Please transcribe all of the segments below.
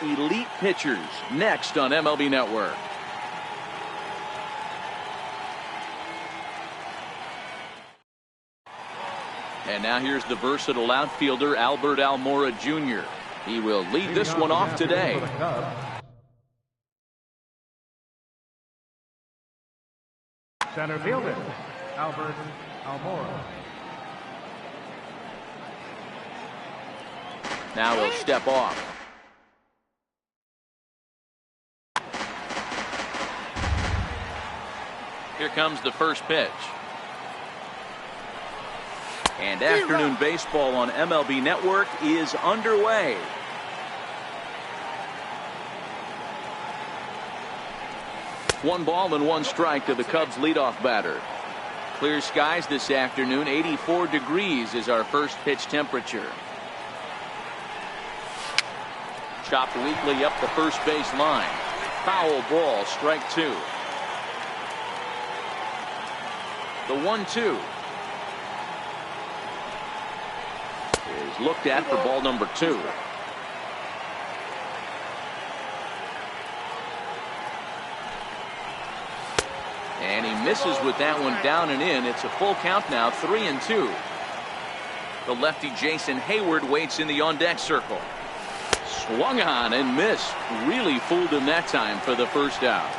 elite pitchers next on MLB Network. And now here's the versatile outfielder Albert Almora Jr. He will lead this one off today. Center fielder Albert Almora. Now he'll step off. Here comes the first pitch. And afternoon baseball on MLB Network is underway. One ball and one strike to the Cubs leadoff batter. Clear skies this afternoon. 84 degrees is our first pitch temperature. Chopped weakly up the first base line. Foul ball, strike two. The 1-2 is looked at for ball number 2. And he misses with that one down and in. It's a full count now, 3-2. The lefty Jason Hayward waits in the on-deck circle. Swung on and missed. Really fooled him that time for the first out.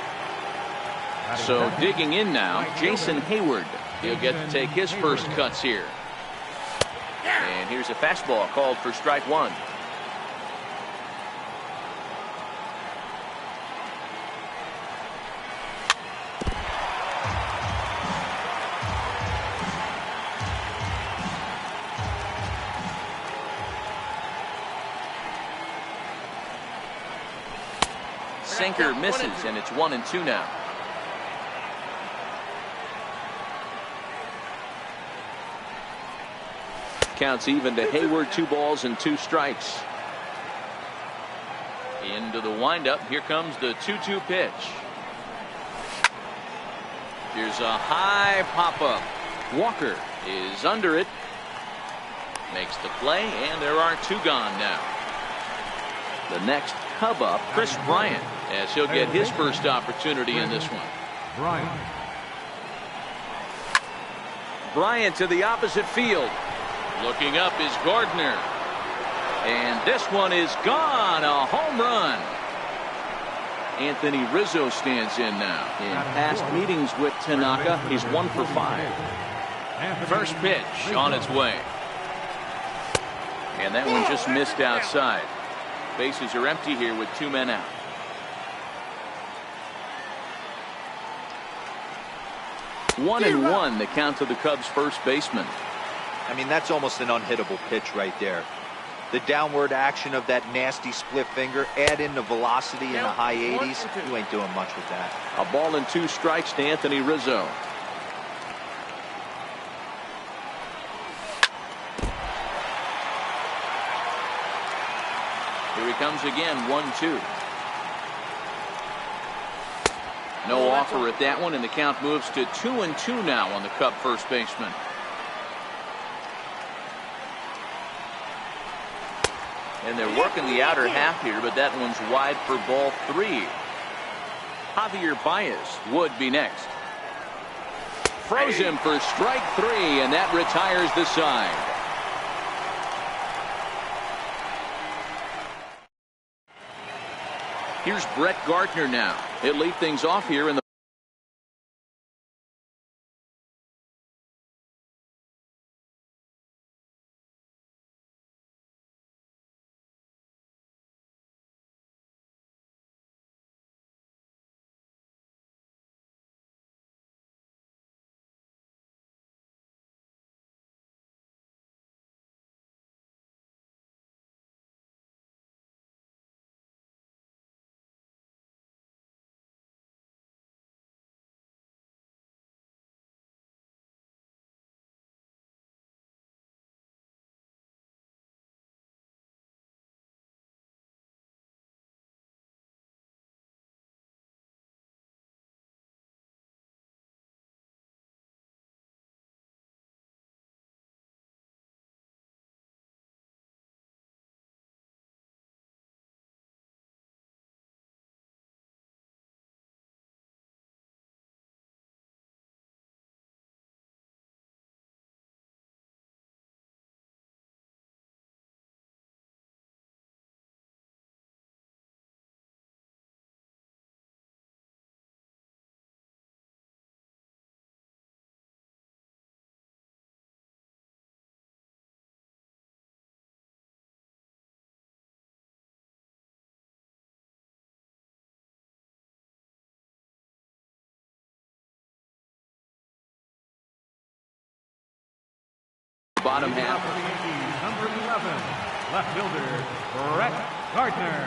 So digging in now, Jason Hayward. He'll get to take his first cuts here. And here's a fastball called for strike one. Sinker misses, and it's 1-2 now. Counts even to Hayward. 2 balls and 2 strikes. Into the windup. Here comes the 2-2 pitch. Here's a high pop-up. Walker is under it. Makes the play, and there are 2 gone now. The next Cub up, Chris Bryant, as he'll get his first opportunity in this one. Bryant to the opposite field. Looking up is Gardner. And this one is gone. A home run. Anthony Rizzo stands in now. In past meetings with Tanaka, he's 1 for 5. First pitch on its way. And that one just missed outside. Bases are empty here with 2 men out. One and one, the count to the Cubs first baseman. I mean, that's almost an unhittable pitch right there. The downward action of that nasty split finger, add in the velocity in the high 80s, you ain't doing much with that. A ball and 2 strikes to Anthony Rizzo. Here he comes again, 1-2. No offer at that one, and the count moves to 2-2 now on the Cub first baseman. And they're working the outer half here, but that one's wide for ball 3. Javier Baez would be next. Froze him for strike 3, and that retires the side. Here's Brett Gardner now. He'll lead things off here in the bottom half. For the Yankees, number 11, left fielder, Brett Gardner.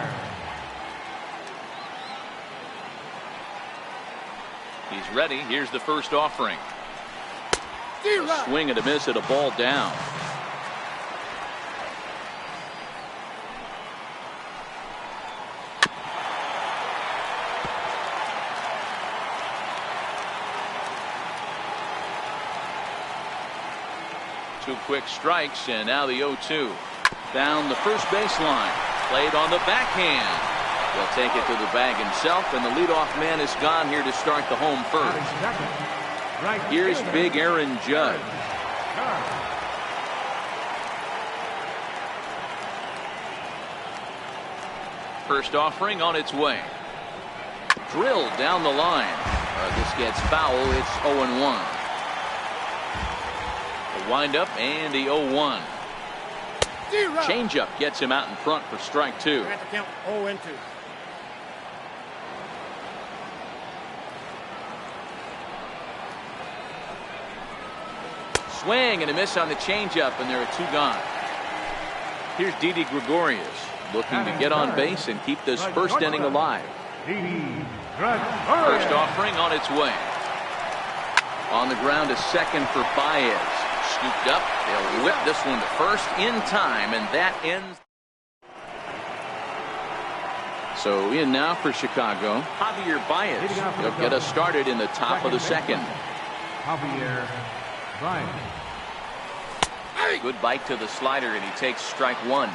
He's ready. Here's the first offering. A swing and a miss at a ball down. Two quick strikes, and now the 0-2. Down the first baseline. Played on the backhand. He'll take it to the bag himself, and the leadoff man is gone here to start the home first. Here's big Aaron Judge. First offering on its way. Drilled down the line. This gets foul. It's 0-1. The windup and the 0-1. Changeup gets him out in front for strike two. Count 0-2. Swing and a miss on the changeup, and there are two gone. Here's Didi Gregorius looking to get on base and keep this first inning alive. First offering on its way. On the ground to second for Baez. Scooped up. They'll whip this one to first in time, and that ends. So in now for Chicago, Javier Baez. He'll get us started in the top of the second. Javier Baez. Good bite to the slider, and he takes strike one.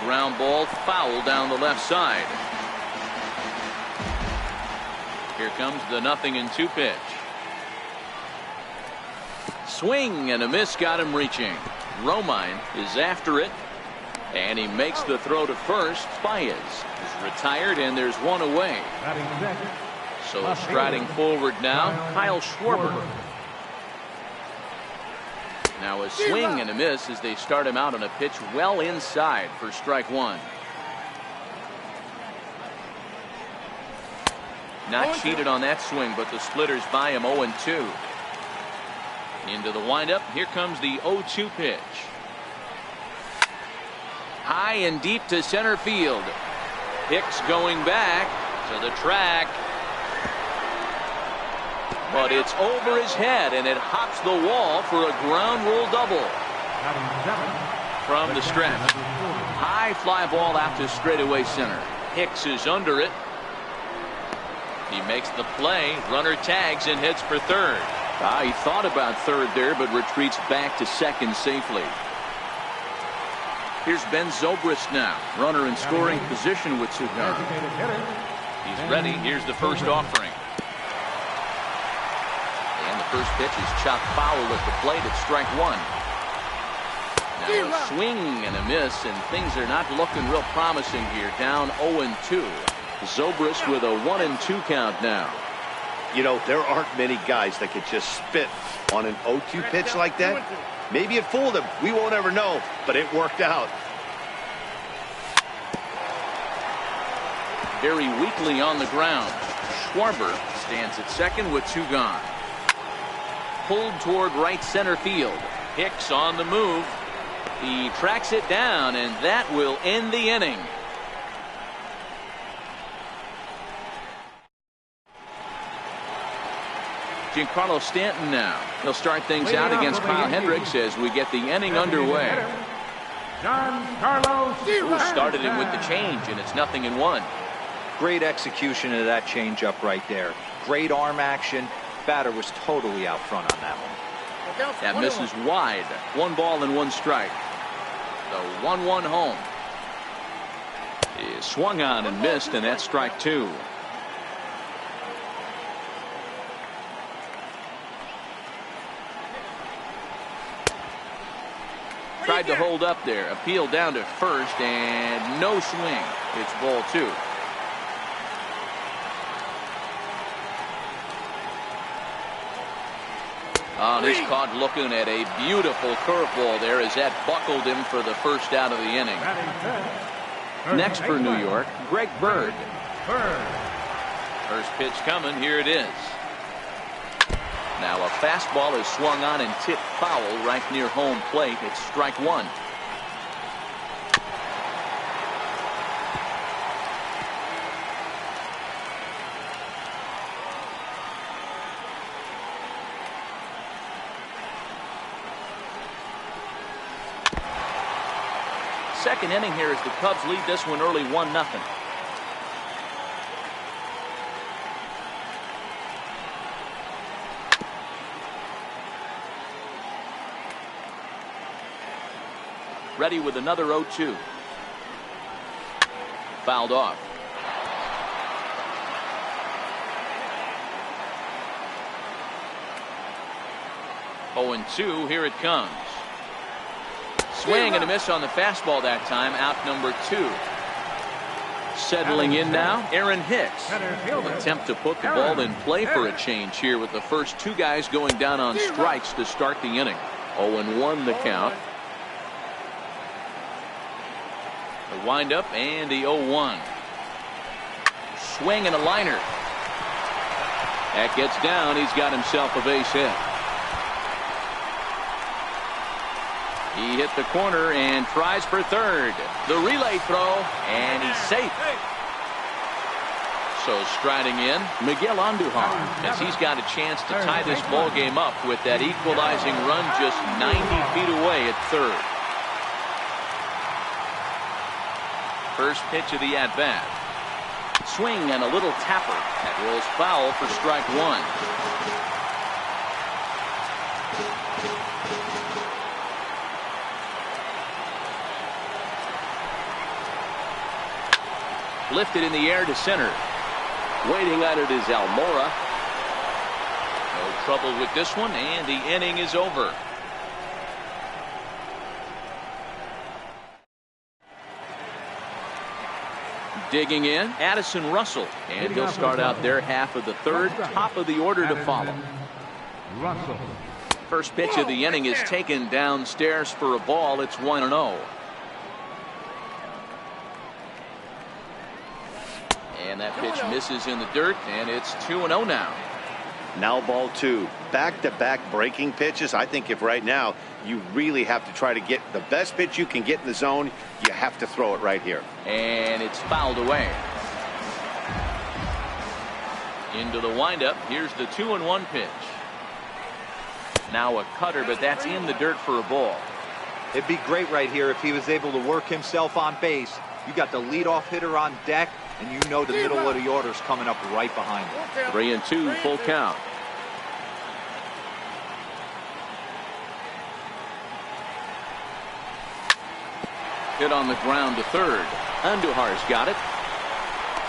Ground ball foul down the left side. Here comes the 0-2 pitch. Swing and a miss got him reaching. Romine is after it, and he makes the throw to first. Baez is retired, and there's one away. So striding forward now, Kyle Schwarber. Now a swing and a miss as they start him out on a pitch well inside for strike one. Not cheated on that swing, but the splitters by him 0-2. Into the windup. Here comes the 0-2 pitch. High and deep to center field. Hicks going back to the track. But it's over his head, and it hops the wall for a ground rule double. From the stretch. High fly ball out to straightaway center. Hicks is under it. He makes the play. Runner tags and heads for third. He thought about third there, but retreats back to second safely. Here's Ben Zobrist now. Runner in scoring position with two gone. He's ready. Here's the first offering. And the first pitch is chopped foul at the plate at strike one. Now a swing and a miss, and things are not looking real promising here. Down 0-2. Zobrist with a 1-2 count now. You know, there aren't many guys that could just spit on an 0-2 pitch like that. Maybe it fooled him. We won't ever know, but it worked out. Very weakly on the ground. Schwarber stands at second with two gone. Pulled toward right center field. Hicks on the move. He tracks it down, and that will end the inning. Giancarlo Stanton now. He'll start things out against Kyle Hendricks as we get the inning underway. Who started him with the change, and it's 0-1. Great execution of that changeup right there. Great arm action. Batter was totally out front on that one. That misses wide. 1 ball and 1 strike. The 1-1 home. He swung on and missed, and that's strike two. Tried to hold up there. Appeal down to first, and no swing. It's ball two. Oh, he's caught looking at a beautiful curveball there as that buckled him for the first out of the inning. Next for New York, Greg Bird. third. First pitch coming. Here it is. Now a fastball is swung on and tipped foul right near home plate. It's strike one. Second inning here as the Cubs lead this one early 1-0. Ready with another 0-2. Fouled off. Oh, and 2. Here it comes. Swing and a miss on the fastball that time. Out number 2. Settling in now, Aaron Hicks will attempt to put the ball in play for a change here with the first 2 guys going down on strikes to start the inning. 0-1 the count. The windup and the 0-1. Swing and a liner. That gets down. He's got himself a base hit. He hit the corner and tries for third. The relay throw, and he's safe. So striding in, Miguel Andujar, as he's got a chance to tie this ball game up with that equalizing run just 90 feet away at third. First pitch of the at-bat. Swing and a little tapper. That rolls foul for strike one. Lifted in the air to center. Waiting on it is Almora. No trouble with this one, and the inning is over. Digging in, Addison Russell, and he'll start out their half of the third. Top of the order to follow. Russell. First pitch of the inning is taken downstairs for a ball. It's 1-0. And that pitch misses in the dirt, and it's 2-0 now. Now ball 2. Back-to-back breaking pitches. I think if right now you really have to try to get the best pitch you can get in the zone, you have to throw it right here. And it's fouled away. Into the windup. Here's the 2-1 pitch. Now a cutter, but that's in the dirt for a ball. It'd be great right here if he was able to work himself on base. You got the leadoff hitter on deck, and you know the middle of the order's coming up right behind him. 3-2, full count. Hit on the ground to third. Andujar's got it.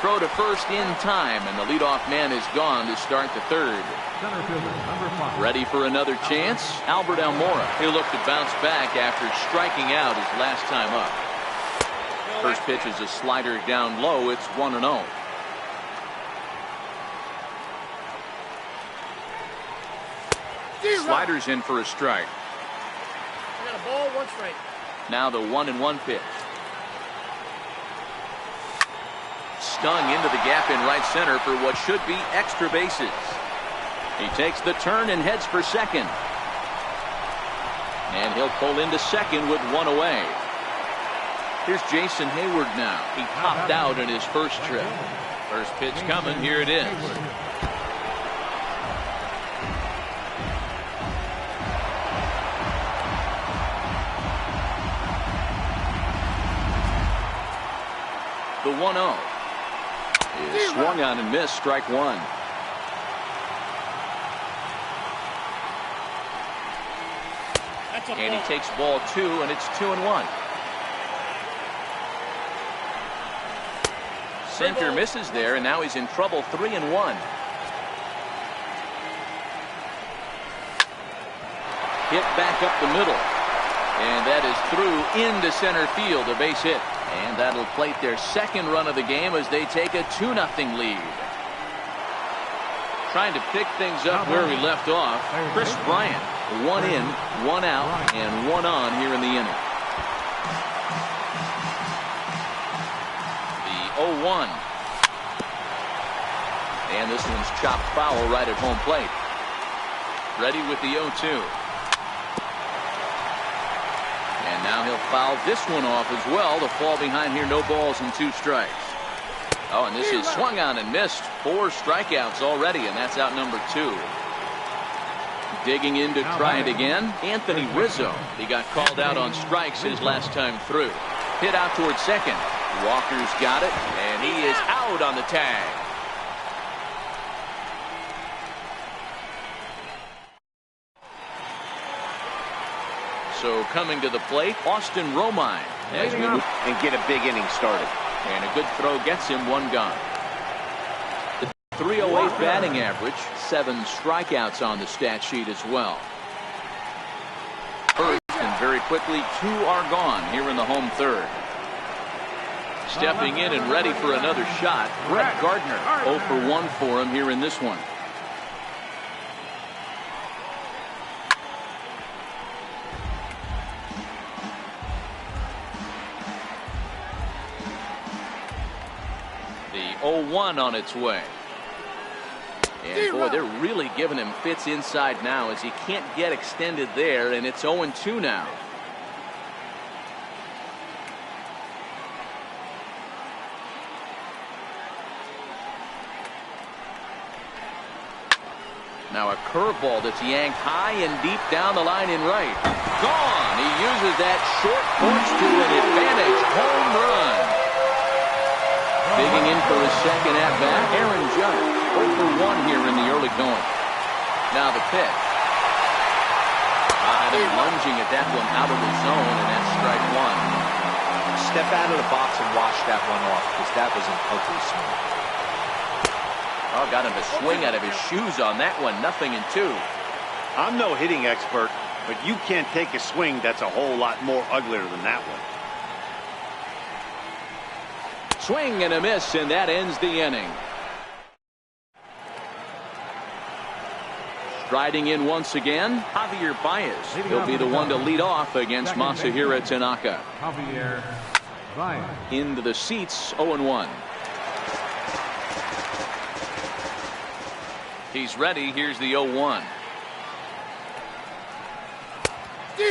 Throw to first in time, and the leadoff man is gone to start the third. Center fielder, number 5. Ready for another chance? Albert Almora. He'll look to bounce back after striking out his last time up. First pitch is a slider down low. It's 1-0. Sliders in for a strike. I got a ball, 1 strike. Now the 1-1 pitch. Stung into the gap in right center for what should be extra bases. He takes the turn and heads for second. And he'll pull into second with 1 away. Here's Jason Hayward now. He popped out in his first trip. First pitch coming. Here it is. The 1-0 is swung on and missed. Strike one. And he takes ball 2, and it's 2-1. Sinker misses there, and now he's in trouble. 3-1. Hit back up the middle, and that is through into center field. A base hit, and that'll plate their second run of the game as they take a 2-0 lead. Trying to pick things up where we left off. Chris Bryant, 1 in, 1 out, and 1 on here in the inning. The 0-1. And this one's chopped foul right at home plate. Ready with the 0-2. And now he'll foul this one off as well to fall behind here. No balls and 2 strikes. Oh, and this is swung on and missed. 4 strikeouts already, and that's out number 2. Digging in to try it again, Anthony Rizzo. He got called out on strikes his last time through. Hit out towards second. Walker's got it, and he is out on the tag. So coming to the plate, Austin Romine. As we move and get a big inning started. And a good throw gets him 1 gone. The 308 batting average, 7 strikeouts on the stat sheet as well. First, and very quickly 2 are gone here in the home third. Stepping in and ready for another shot, Brett Gardner. 0 for 1 for him here in this one. The 0-1 on its way. And boy, they're really giving him fits inside now as he can't get extended there, and it's 0-2 now. Now a curveball that's yanked high and deep down the line in right. Gone. He uses that short porch to an advantage home run. Digging in for his second at bat, Aaron Judge. 0 for 1 here in the early going. Now the pitch. And lunging at that one out of the zone, and that's strike 1. Step out of the box and wash that one off, because that was an ugly swing. Oh, got him to swing out of his shoes on that one. 0-2. I'm no hitting expert, but you can't take a swing that's a whole lot more uglier than that one. Swing and a miss, and that ends the inning. Striding in once again, Javier Baez. He'll be the one to lead off against Masahiro Tanaka. Javier Baez. Into the seats, 0-1. He's ready. Here's the 0-1.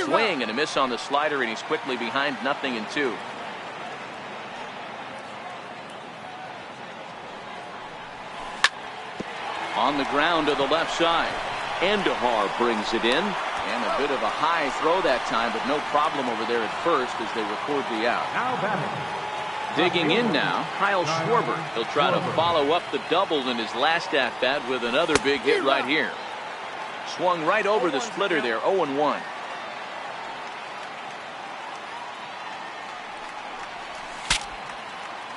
Swing and a miss on the slider, and he's quickly behind 0-2. On the ground to the left side. Andahar brings it in. And a bit of a high throw that time, but no problem over there at first as they record the out. Now batting. Digging in now, Kyle Schwarber. He'll try to follow up the double in his last at-bat with another big hit right here. Swung right over the splitter there, 0-1.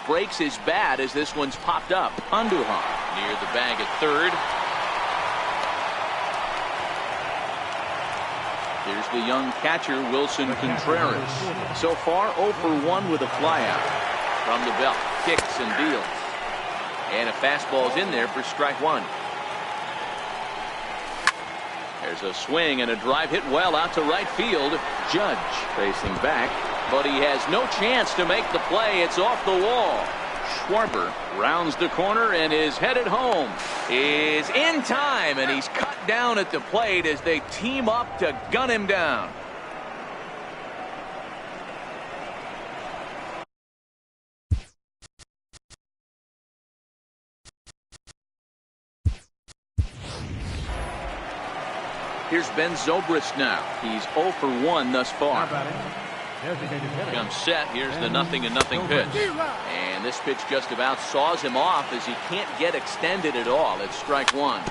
Breaks his bat as this one's popped up. Andujar near the bag at third. Here's the young catcher, Wilson Contreras. So far, 0 for 1 with a flyout. From the belt, kicks and deals. And a fastball's in there for strike 1. There's a swing and a drive hit well out to right field. Judge facing back, but he has no chance to make the play. It's off the wall. Schwarber rounds the corner and is headed home. Is in time, and he's cut down at the plate as they team up to gun him down. Here's Ben Zobrist now. He's 0 for 1 thus far. Comes set. Here's the 0-0 pitch. And this pitch just about saws him off as he can't get extended at all. It's strike 1.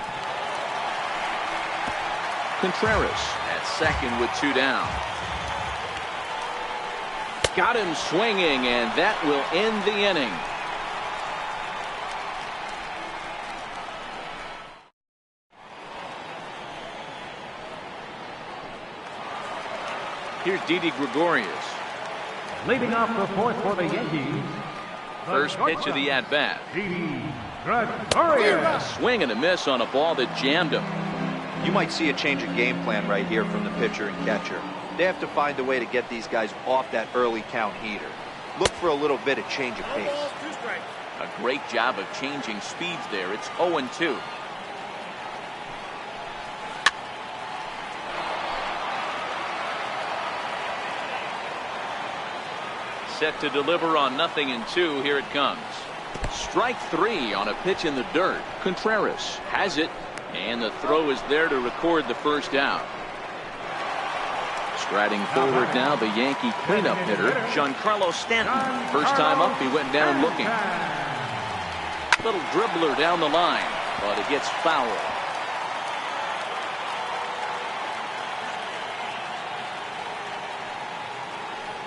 Contreras at second with 2 down. Got him swinging, and that will end the inning. Here's Didi Gregorius. Leading off the fourth for the Yankees. First pitch of the at-bat. Didi Gregorius. A swing and a miss on a ball that jammed him. You might see a change of game plan right here from the pitcher and catcher. They have to find a way to get these guys off that early count heater. Look for a little bit of change of pace. A A great job of changing speeds there. It's 0-2. Set to deliver on 0-2. Here it comes. Strike 3 on a pitch in the dirt. Contreras has it, and the throw is there to record the first out. Striding forward now, the Yankee cleanup hitter, Giancarlo Stanton. First time up, he went down looking. Little dribbler down the line, but it gets fouled.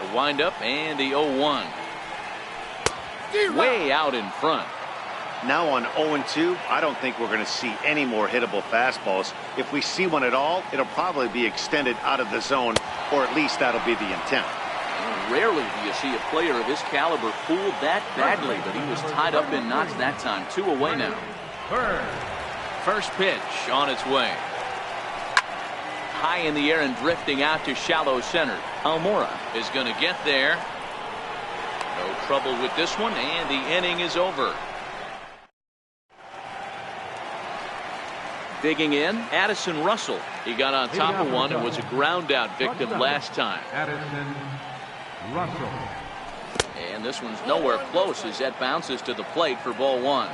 The windup and the 0-1. Way out in front. Now on 0-2, I don't think we're going to see any more hittable fastballs. If we see one at all, it'll probably be extended out of the zone, or at least that'll be the intent. Rarely do you see a player of his caliber fooled that badly, but he was tied up in knots that time. 2 away now. First pitch on its way. High in the air and drifting out to shallow center. Almora is going to get there. No trouble with this one, and the inning is over. Digging in, Addison Russell. He got on top of one and was a ground out victim last time. Addison Russell. And this one's nowhere close as that bounces to the plate for ball 1.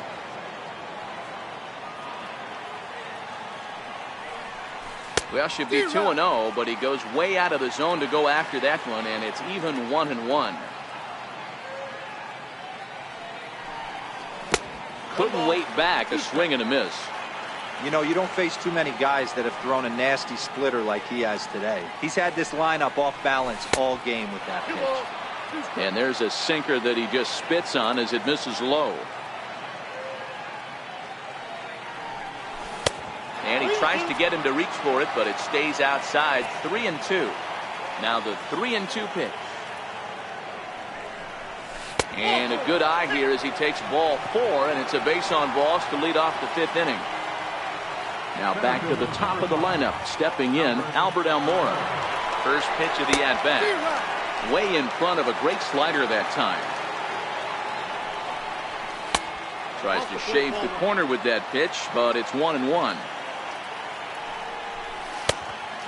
Well, should be 2-0, but he goes way out of the zone to go after that one, and it's even 1-1. Couldn't wait back. A swing and a miss. You know, you don't face too many guys that have thrown a nasty splitter like he has today. He's had this lineup off balance all game with that pitch. And there's a sinker that he just spits on as it misses low. And he tries to get him to reach for it, but it stays outside. 3-2. Now the 3-2 pitch. And a good eye here as he takes ball 4, and it's a base on balls to lead off the 5th inning. Now back to the top of the lineup. Stepping in, Albert Almora. First pitch of the at-bat. Way in front of a great slider that time. Tries to shave the corner with that pitch, but it's 1-1.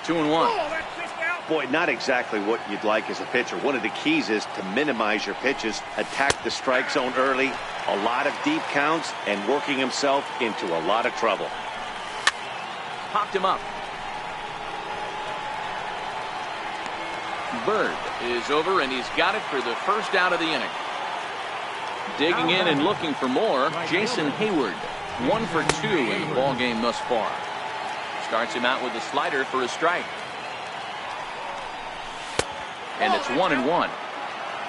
2-1. Boy, not exactly what you'd like as a pitcher. One of the keys is to minimize your pitches, attack the strike zone early, a lot of deep counts, and working himself into a lot of trouble. Popped him up. Bird is over, and he's got it for the first out of the inning. Digging in and looking for more, Jason Hayward. 1 for 2 in the ball game thus far. Starts him out with a slider for a strike. And it's 1-1.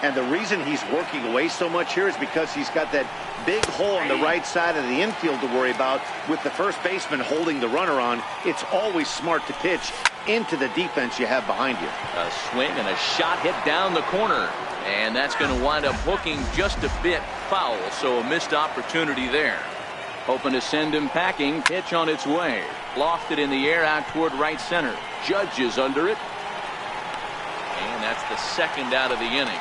And the reason he's working away so much here is because he's got that big hole on the right side of the infield to worry about. With the first baseman holding the runner on, it's always smart to pitch into the defense you have behind you. A swing and a shot hit down the corner. And that's going to wind up hooking just a bit foul, so a missed opportunity there. Hoping to send him packing. Pitch on its way. Lofted in the air out toward right center. Judge is under it. And that's the second out of the inning.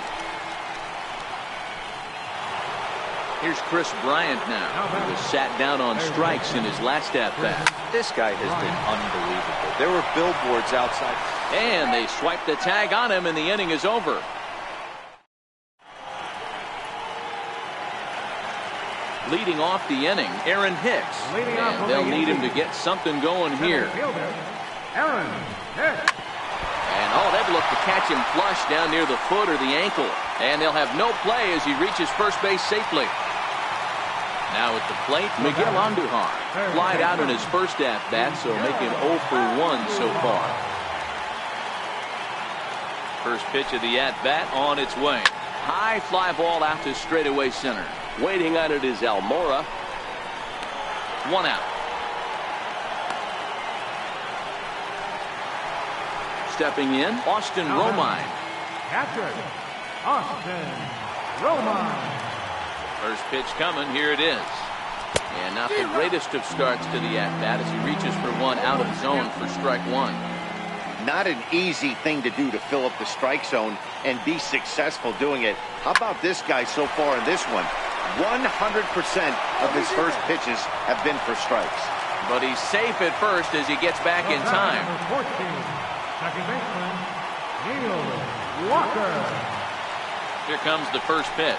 Here's Chris Bryant now, who was sat down on strikes in his last at-bat. This guy has been unbelievable. There were billboards outside. And they swipe the tag on him, and the inning is over. Leading off the inning, Aaron Hicks. And they'll need him to get something going here. Aaron Hicks. And they'd look to catch him flush down near the foot or the ankle. And they'll have no play as he reaches first base safely. Now at the plate, Miguel Andujar. Flied out in his first at-bat, so making 0 for 1 so far. First pitch of the at-bat on its way. High fly ball out to straightaway center. Waiting on it is Almora. 1 out. Stepping in, Austin Romine. Patrick Austin Romine. First pitch coming. Here it is. And not the greatest of starts to the at-bat as he reaches for 1 out of the zone for strike 1. Not an easy thing to do to fill up the strike zone and be successful doing it. How about this guy so far in this one? 100% of his first pitches have been for strikes. But he's safe at first as he gets back in time. Number 14, second baseman, Neil Walker. Here comes the first pitch.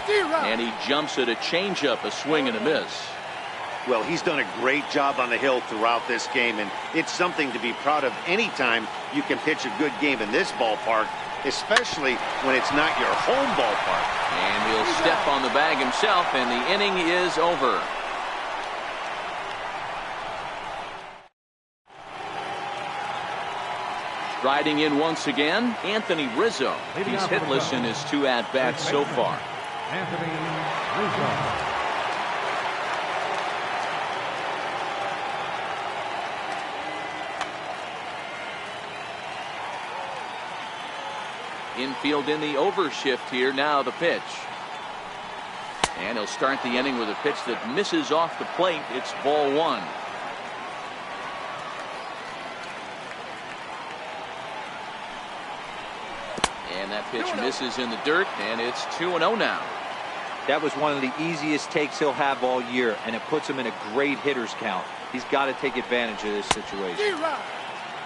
And he jumps at a changeup, a swing and a miss. Well, he's done a great job on the hill throughout this game, and it's something to be proud of anytime you can pitch a good game in this ballpark, especially when it's not your home ballpark. And he'll step on the bag himself, and the inning is over. Riding in once again, Anthony Rizzo. He's hitless in his 2 at-bats so far. Anthony Rizzo. Infield in the overshift here. Now the pitch. And he'll start the inning with a pitch that misses off the plate. It's ball 1. And that pitch misses in the dirt, and it's 2-0 now. That was one of the easiest takes he'll have all year, and it puts him in a great hitter's count. He's got to take advantage of this situation.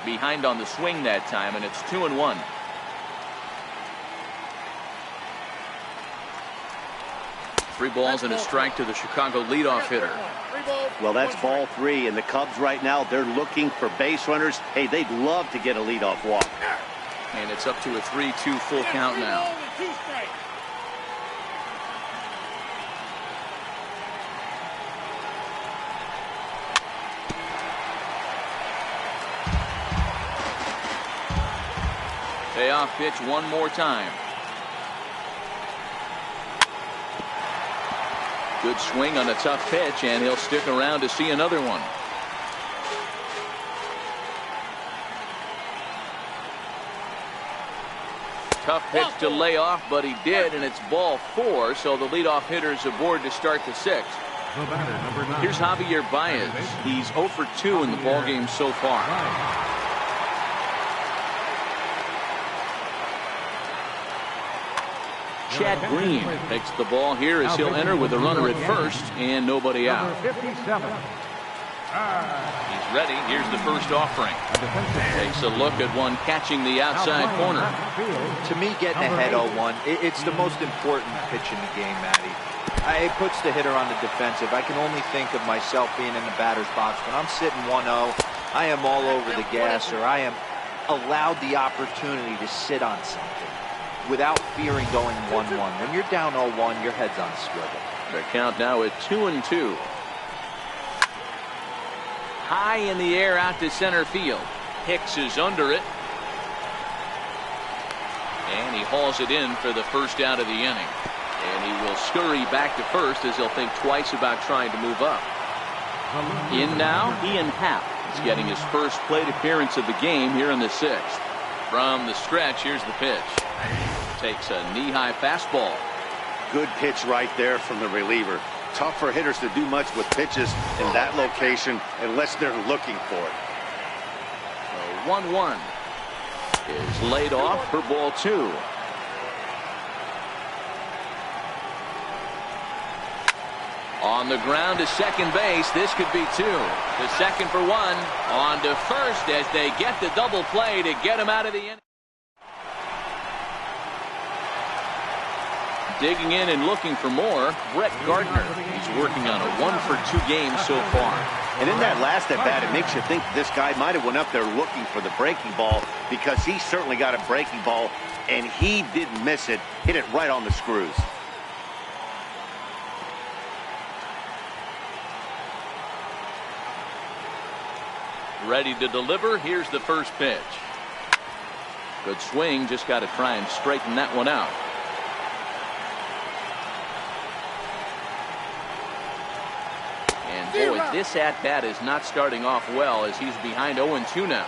Behind on the swing that time, and it's 2-1. Three balls and a strike to the Chicago leadoff hitter. Well, that's ball 3, and the Cubs right now, they're looking for base runners. Hey, they'd love to get a leadoff walk. And it's up to a 3-2 full count now. Payoff pitch one more time. Good swing on a tough pitch, and he'll stick around to see another one. Tough pitch to lay off, but he did, and it's ball 4, so the leadoff hitter is aboard to start the 6th. Here's Javier Baez. He's 0 for 2 in the ballgame so far. Chad Green takes the ball here as he'll enter with a runner at first and nobody out. He's ready. Here's the first offering. Takes a look at one catching the outside corner. To me, getting ahead 0-1, it's the most important pitch in the game, Matty. It puts the hitter on the defensive. I can only think of myself being in the batter's box. When I'm sitting 1-0, I am all over the gas, or I am allowed the opportunity to sit on something without fearing going 1-1. When you're down 0-1, your head's on a swivel. The count now at 2-2. High in the air out to center field. Hicks is under it. And he hauls it in for the first out of the inning. And he will scurry back to first as he'll think twice about trying to move up. In now, Ian Happ is getting his first plate appearance of the game here in the 6th. From the stretch, here's the pitch. Takes a knee-high fastball. Good pitch right there from the reliever. Tough for hitters to do much with pitches in that location unless they're looking for it. The 1-1 is laid off for ball 2. On the ground to second base. This could be 2. To second for 1. On to first as they get the double play to get him out of the inning. Digging in and looking for more, Brett Gardner. He's working on a 1 for 2 game so far. And in that last at bat, it makes you think this guy might have went up there looking for the breaking ball, because he certainly got a breaking ball, and he didn't miss it. Hit it right on the screws. Ready to deliver. Here's the first pitch. Good swing. Just got to try and straighten that one out. And boy, this at-bat is not starting off well as he's behind 0-2 now.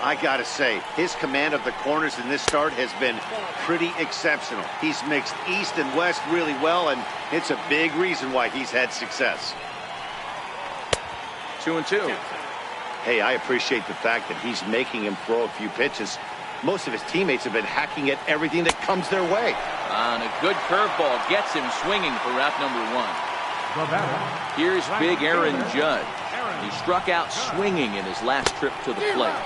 I gotta say, his command of the corners in this start has been pretty exceptional. He's mixed east and west really well, and it's a big reason why he's had success. 2-2. Hey, I appreciate the fact that he's making him throw a few pitches. Most of his teammates have been hacking at everything that comes their way. On a good curveball gets him swinging for out number 1. Here's big Aaron Judge. He struck out swinging in his last trip to the plate.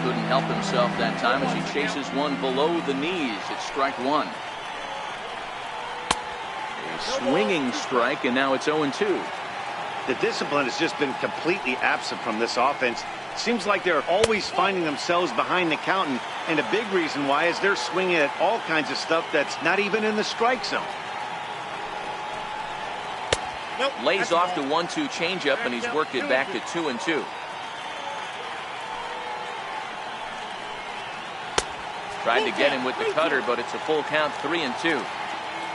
Couldn't help himself that time as he chases one below the knees. It's strike 1. A swinging strike, and now it's 0-2. The discipline has just been completely absent from this offense. Seems like they're always finding themselves behind the count, and a big reason why is they're swinging at all kinds of stuff that's not even in the strike zone. Nope, Lays off the 1-2 changeup, and he's worked it back to 2-2. Tried to get him with the cutter, but it's a full count, 3-2.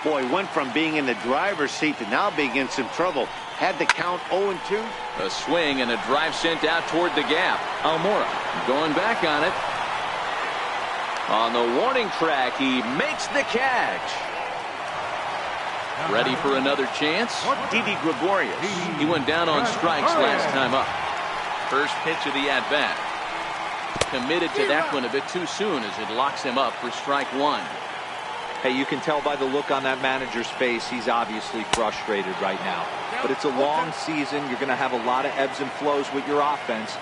Boy, went from being in the driver's seat to now being in some trouble. Had the count 0-2. A swing and a drive sent out toward the gap. Almora going back on it. On the warning track, he makes the catch. Ready for another chance? Didi Gregorius. He went down on strikes last time up. First pitch of the at-bat. Committed to that one a bit too soon as it locks him up for strike 1. Hey, you can tell by the look on that manager's face, he's obviously frustrated right now. But it's a long season. You're going to have a lot of ebbs and flows with your offense.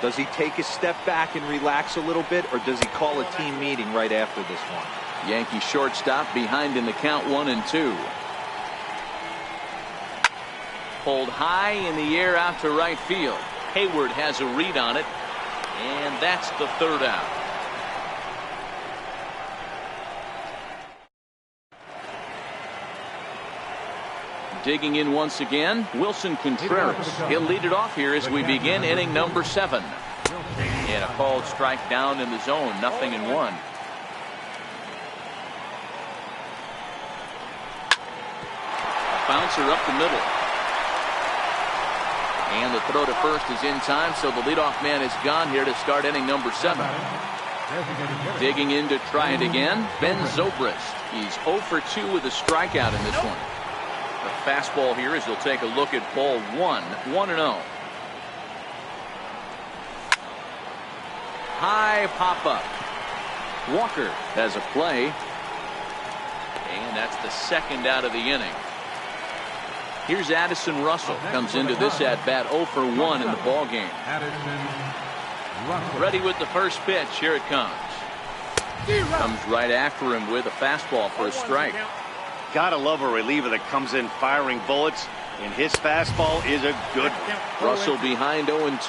Does he take a step back and relax a little bit, or does he call a team meeting right after this one? Yankee shortstop behind in the count, 1-2. Pulled high in the air out to right field. Hayward has a read on it, and that's the third out. Digging in once again, Wilson Contreras. He'll lead it off here as we begin inning number 7. And a called strike down in the zone, 0-1. A bouncer up the middle. And the throw to first is in time, so the leadoff man is gone here to start inning number 7. Digging in to try it again, Ben Zobrist. He's 0 for 2 with a strikeout in this one. The fastball here as he'll take a look at ball 1, 1-0. High pop up. Walker has a play. And that's the second out of the inning. Here's Addison Russell. Comes into this at bat 0 for 1 in the ball game. Ready with the first pitch. Here it comes. Comes right after him with a fastball for a strike. Gotta love a reliever that comes in firing bullets, and his fastball is a good one. Russell behind 0-2.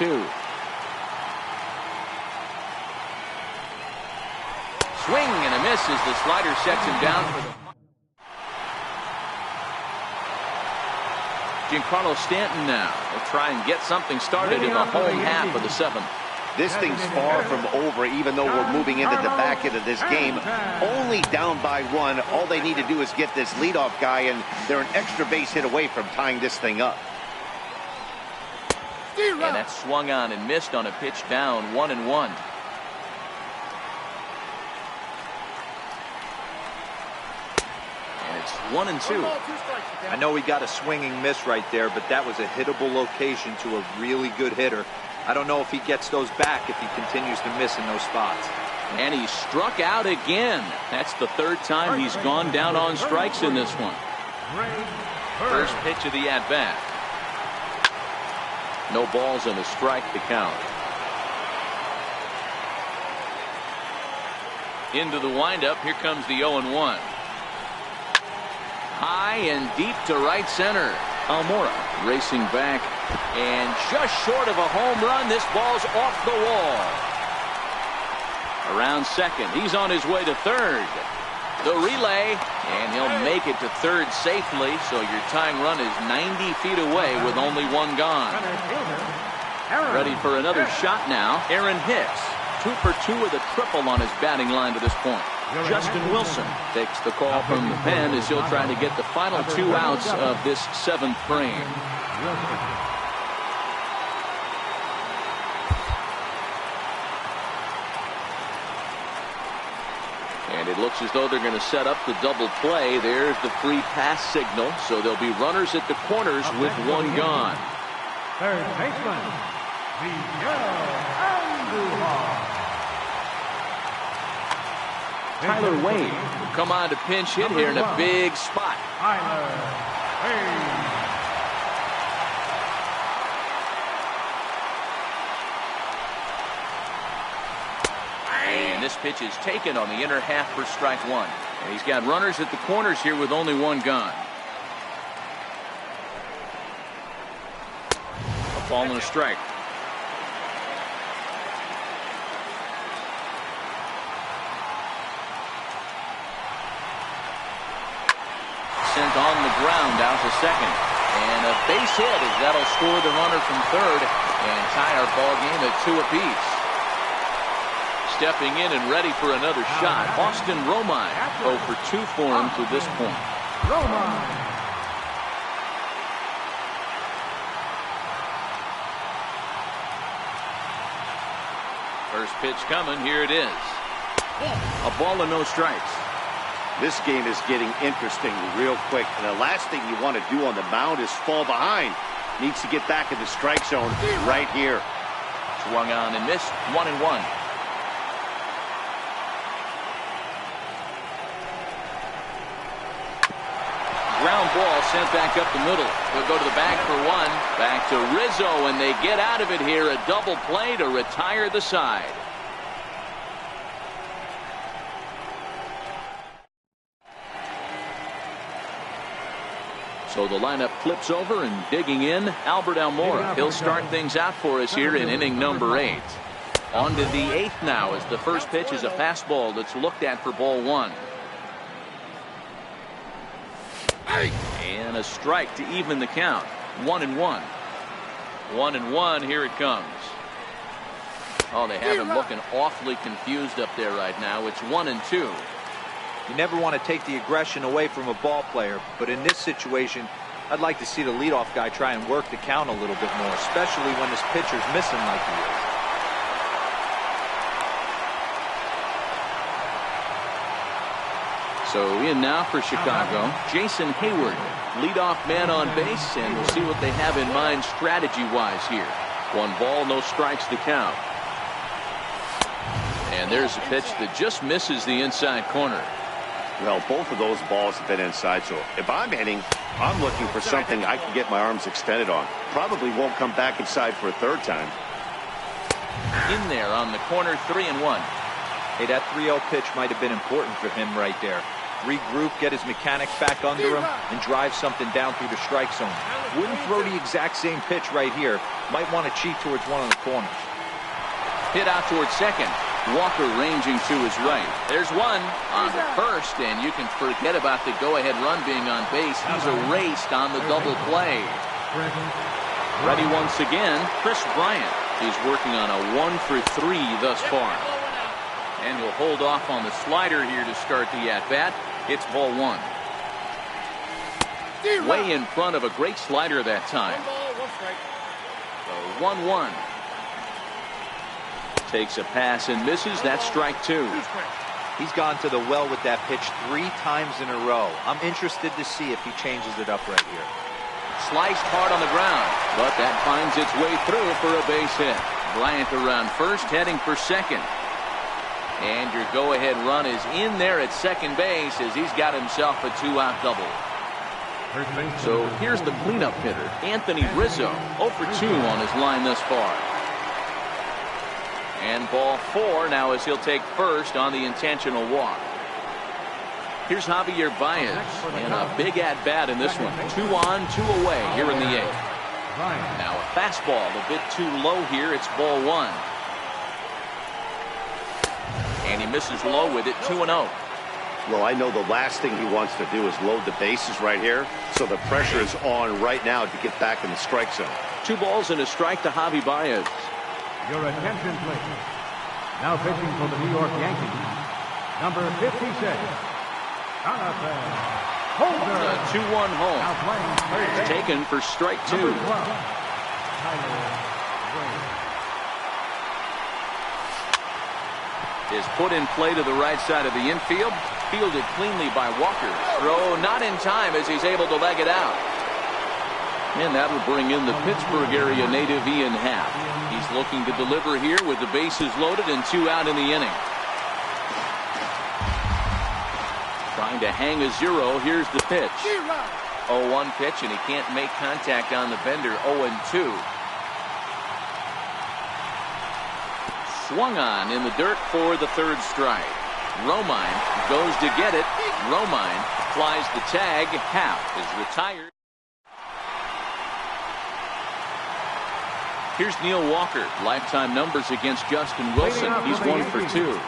Swing and a miss as the slider sets him down for the. Giancarlo Stanton now will try and get something started in the home half of the 7th. This thing's far from over, even though we're moving into the back end of this game. Only down by 1. All they need to do is get this leadoff guy, and they're an extra base hit away from tying this thing up. And that's swung on and missed on a pitch down, 1-1. And it's 1-2. I know he got a swinging miss right there, but that was a hittable location to a really good hitter. I don't know if he gets those back if he continues to miss in those spots. And he struck out again. That's the third time he's gone down on strikes in this one. First pitch of the at-bat. No balls and a strike to count. Into the windup. Here comes the 0-1. High and deep to right center. Almora racing back, and just short of a home run. This ball's off the wall. Around second. He's on his way to third. The relay, and he'll make it to third safely, so your tying run is 90 feet away with only one gone. Ready for another shot now. Aaron Hicks, 2 for 2 with a triple on his batting line to this point. Justin Wilson takes the call from the pen as he'll try to get the final 2 outs of this 7th frame. And it looks as though they're going to set up the double play. There's the free pass signal, so there'll be runners at the corners with 1 gone. Third baseman, Miguel Andujar. Tyler Wade will come on to pinch hit here in a big spot. Tyler Wade. And this pitch is taken on the inner half for strike one. And he's got runners at the corners here with only one gone. A ball and a strike. Sent on the ground out to second. And a base hit as that'll score the runner from third and tie our ball game at 2 apiece. Stepping in and ready for another shot, Austin Romine. 0 for 2 for him to this point. Romine. First pitch coming. Here it is. A ball and no strikes. This game is getting interesting real quick, and the last thing you want to do on the mound is fall behind. Needs to get back in the strike zone right here. Swung on and missed. 1-1. Ground ball sent back up the middle. He'll go to the bag for one. Back to Rizzo, and they get out of it here. A double play to retire the side. So the lineup flips over, and digging in, Albert Almora. He'll start things out for us here in inning number 8. On to the 8th now, as the first pitch is a fastball that's looked at for ball 1. And a strike to even the count. 1-1. 1-1. Here it comes. Oh, they have him looking awfully confused up there right now. It's 1-2. You never want to take the aggression away from a ball player, but in this situation, I'd like to see the leadoff guy try and work the count a little bit more, especially when this pitcher's missing like he is. So in now for Chicago, Jason Hayward, leadoff man on base, and we'll see what they have in mind strategy-wise here. 1 ball, no strikes to count. And there's a pitch that just misses the inside corner. Well, both of those balls have been inside, so if I'm hitting, I'm looking for something I can get my arms extended on. Probably won't come back inside for a third time. In there on the corner, 3-1. Hey, that 3-0 pitch might have been important for him right there. Regroup, get his mechanics back under him, and drive something down through the strike zone. Wouldn't throw the exact same pitch right here. Might want to cheat towards one of the corners. Hit out towards second. Walker ranging to his right. There's one on the first, and you can forget about the go-ahead run being on base. He's erased on the double play. Ready once again, Chris Bryant. He's working on a 1 for 3 thus far. And he'll hold off on the slider here to start the at-bat. It's ball 1. Way in front of a great slider that time. 1-1. Takes a pass and misses. That's strike 2. He's gone to the well with that pitch 3 times in a row. I'm interested to see if he changes it up right here. Sliced hard on the ground, but that finds its way through for a base hit. Bryant around first, heading for second. And your go-ahead run is in there at second base as he's got himself a 2-out double. So here's the cleanup hitter, Anthony Rizzo, 0 for 2 on his line thus far. And ball 4 now as he'll take first on the intentional walk. Here's Javier Baez and a big at-bat in this one. 2 on, 2 away here in the 8th. Now a fastball a bit too low here. It's ball 1. And he misses low with it. 2-0. Well, I know the last thing he wants to do is load the bases right here. So the pressure is on right now to get back in the strike zone. 2 balls and a strike to Javi Baez. Your attention, please. Now pitching for the New York Yankees, number 56, Jonathan Holder. A 2-1 home. Now playing third. Taken for strike 2. Number 12, Tyler Wade. Is put in play to the right side of the infield. Fielded cleanly by Walker. Throw not in time as he's able to leg it out. And that will bring in the Pittsburgh area native Ian Happ. He's looking to deliver here with the bases loaded and 2 out in the inning. Trying to hang a 0. Here's the pitch. 0-1 pitch, and he can't make contact on the bender. 0-2. Swung on in the dirt for the third strike. Romine goes to get it. Romine flies the tag. Happ is retired. Here's Neil Walker. Lifetime numbers against Justin Wilson. He's 1 for 2.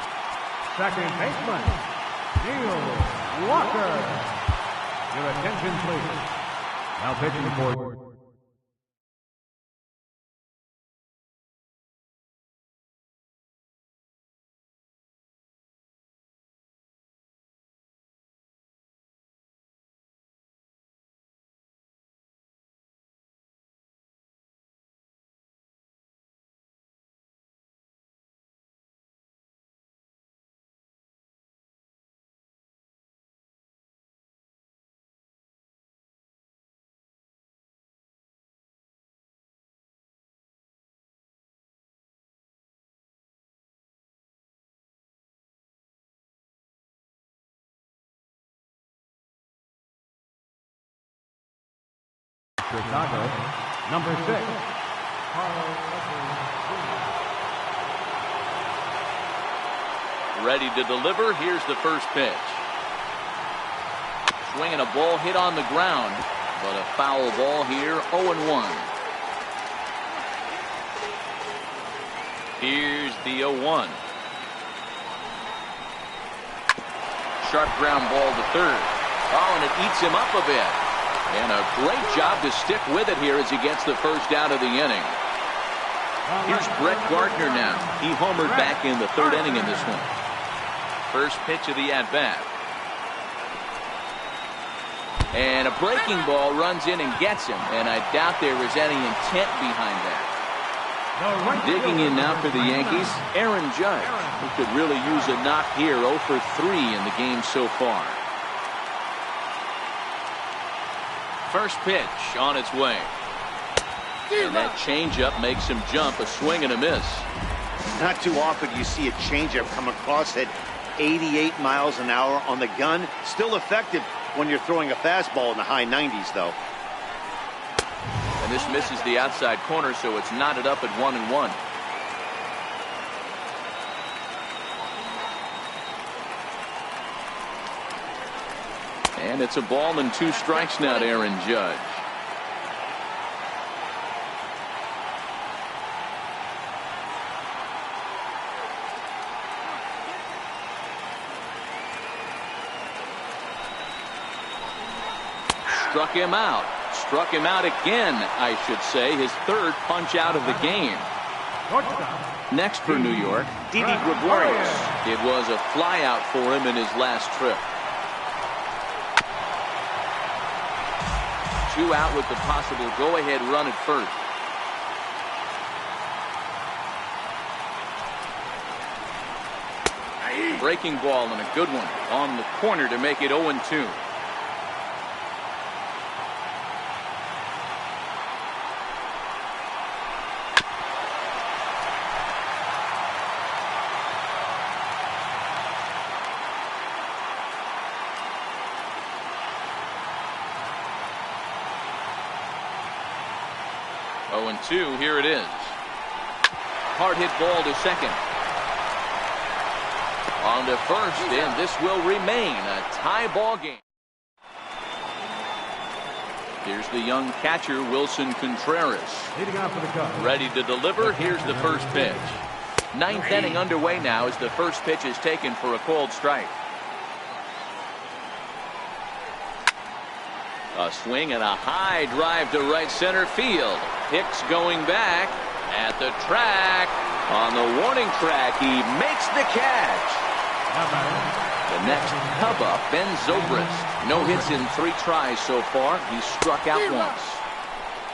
Second baseman, Neil Walker. Your attention, please. Now pitching for Chicago, number 6. Ready to deliver. Here's the first pitch. Swinging a ball hit on the ground, but a foul ball here. 0-1. Here's the 0-1. Sharp ground ball to third. Oh, and it eats him up a bit. And a great job to stick with it here as he gets the first out of the inning. Here's Brett Gardner now. He homered back in the third inning in this one. First pitch of the at-bat. And a breaking ball runs in and gets him. And I doubt there was any intent behind that. Digging in now for the Yankees, Aaron Judge, who could really use a knock here. 0 for 3 in the game so far. First pitch on its way. And that changeup makes him jump. A swing and a miss. Not too often you see a changeup come across at 88 miles an hour on the gun. Still effective when you're throwing a fastball in the high 90s, though. And this misses the outside corner, so it's knotted up at 1-1. And it's a ball and 2 strikes now to Aaron Judge. Struck him out. Struck him out again, I should say. His third punch out of the game. Next for New York, Didi Gregorius. It was a flyout for him in his last trip. 2 out with the possible go-ahead run at first. Breaking ball and a good one on the corner to make it 0-2. Here it is. Hard hit ball to second. On to first, and this will remain a tie ball game. Here's the young catcher, Wilson Contreras. Leading off for the Cubs. Ready to deliver. Here's the first pitch. 9th inning underway now as the first pitch is taken for a called strike. A swing and a high drive to right center field. Hicks going back at the track. On the warning track, he makes the catch. The next Cub up, Ben Zobrist. No hits in 3 tries so far. He struck out once.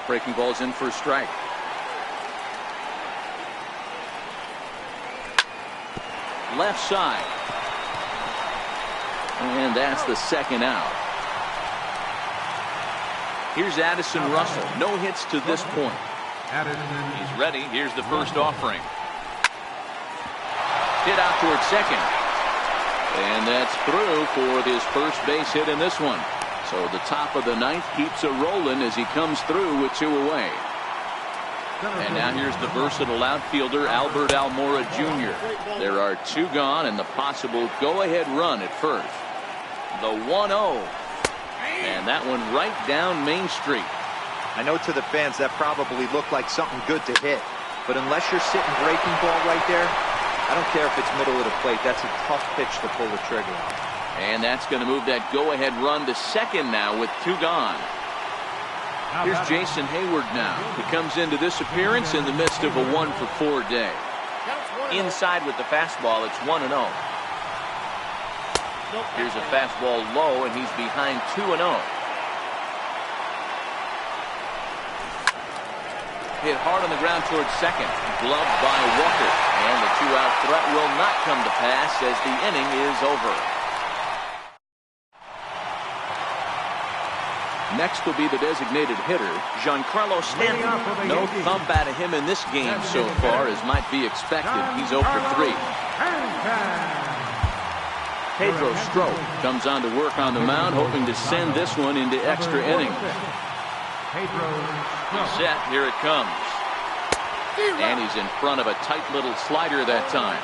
Breaking ball's in for a strike. Left side. And that's the second out. Here's Addison Russell. No hits to this point. He's ready. Here's the first offering. Hit out towards second. And that's through for his first base hit in this one. So the top of the ninth keeps it rolling as he comes through with 2 away. And now here's the versatile outfielder Albert Almora Jr. There are 2 gone and the possible go-ahead run at first. The 1-0. And that one right down Main Street. I know to the fans that probably looked like something good to hit. But unless you're sitting breaking ball right there, I don't care if it's middle of the plate. That's a tough pitch to pull the trigger on. And that's going to move that go-ahead run to second now with 2 gone. Here's Jason Hayward now. He comes into this appearance in the midst of a 1-for-4 day. Inside with the fastball, it's 1-0. Here's a fastball low, and he's behind 2-0. Hit hard on the ground towards second. Gloved by Walker. And the 2-out threat will not come to pass as the inning is over. Next will be the designated hitter, Giancarlo Stanton. No thump out of him in this game so far, as might be expected. He's 0 for 3. Pedro Strop comes on to work on the mound, hoping to send this one into extra innings. He's set. Here it comes. And he's in front of a tight little slider that time.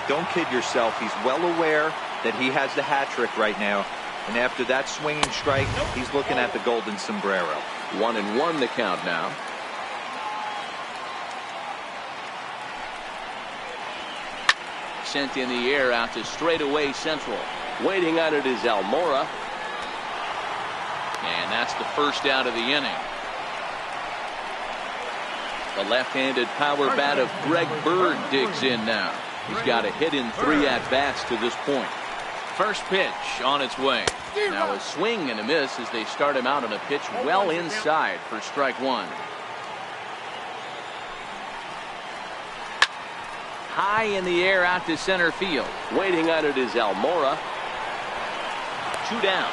Don't kid yourself. He's well aware that he has the hat trick right now. And after that swinging strike, he's looking at the golden sombrero. 1-1 the count now. Sent in the air out to straightaway central. Waiting on it is Almora. And that's the first out of the inning. The left-handed power bat of Greg Bird digs in now. He's got a hit in 3 at-bats to this point. First pitch on its way. Now a swing and a miss as they start him out on a pitch well inside for strike 1. High in the air out to center field. Waiting on it is Almora. 2 down.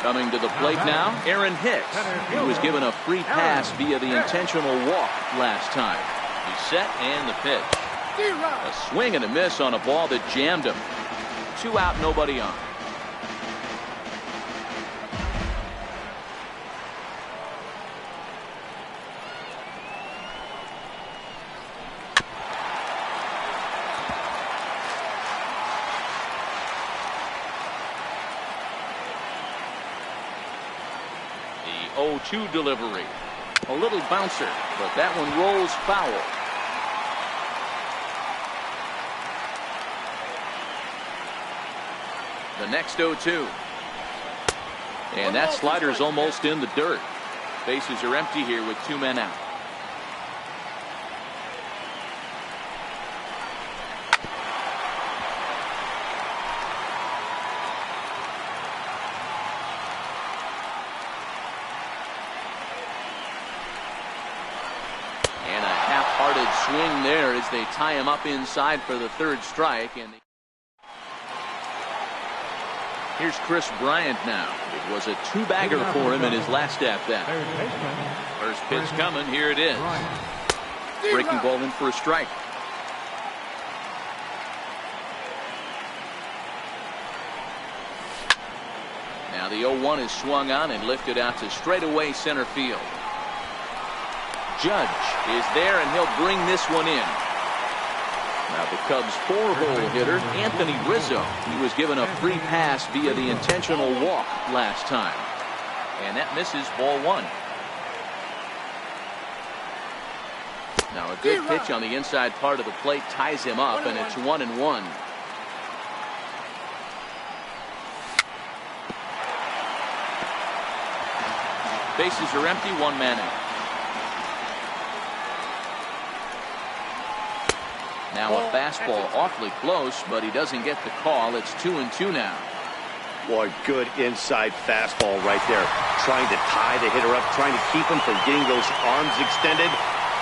Coming to the plate now, Aaron Hicks. He was given a free pass via the intentional walk last time. He's set and the pitch. A swing and a miss on a ball that jammed him. 2 out, nobody on. The 0-2 delivery. A little bouncer, but that one rolls foul. The next 0-2. And that slider's almost in the dirt. Bases are empty here with 2 men out. And a half-hearted swing there as they tie him up inside for the 3rd strike. And here's Chris Bryant now. It was a 2-bagger for him in his last at-bat. First pitch coming. Here it is. Breaking ball in for a strike. Now the 0-1 is swung on and lifted out to straightaway center field. Judge is there and he'll bring this one in. Now the Cubs 4-hole hitter, Anthony Rizzo. He was given a free pass via the intentional walk last time. And that misses ball 1. Now a good pitch on the inside part of the plate ties him up, and it's 1-1. Bases are empty, 1 man out. Now a fastball awfully close, but he doesn't get the call. It's 2-2 now. Boy, good inside fastball right there. Trying to tie the hitter up, trying to keep him from getting those arms extended.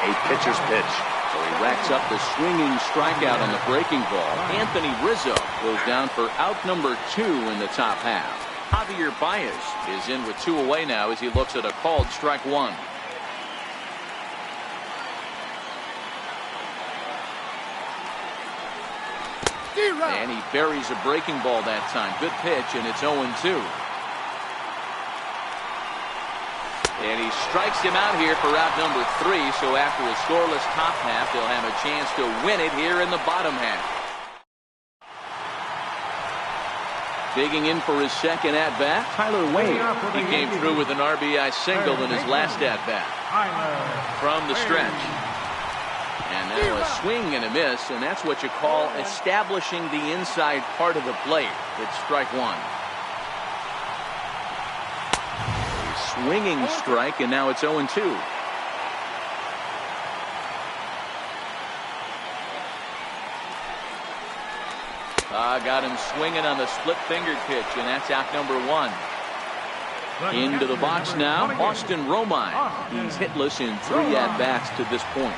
A pitcher's pitch. So he racks up the swinging strikeout on the breaking ball. Anthony Rizzo goes down for out number 2 in the top half. Javier Baez is in with 2 away now as he looks at a called strike 1. And he buries a breaking ball that time. Good pitch, and it's 0-2. And he strikes him out here for out number 3. So after a scoreless top half, they'll have a chance to win it here in the bottom half. Digging in for his second at-bat, Tyler Wade. He came through with an RBI single in his last at-bat. From the stretch. And now a swing and a miss, and that's what you call establishing the inside part of the plate. It's strike 1. A swinging strike, and now it's 0-2. Got him swinging on the split finger pitch, and that's out number 1. Into the box now, Austin Romine. He's hitless in 3 at-bats to this point.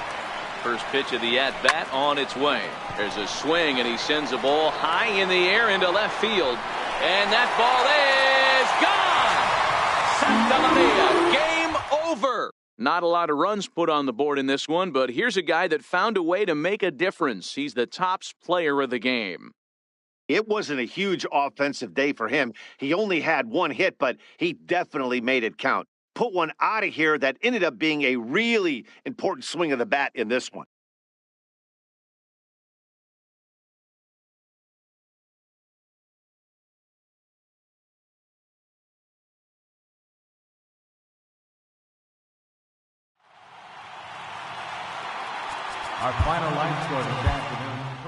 First pitch of the at-bat on its way. There's a swing, and he sends a ball high in the air into left field. And that ball is gone! Santa Maria, game over! Not a lot of runs put on the board in this one, but here's a guy that found a way to make a difference. He's the tops player of the game. It wasn't a huge offensive day for him. He only had 1 hit, but he definitely made it count. Put one out of here that ended up being a really important swing of the bat in this one. Our final line score this afternoon,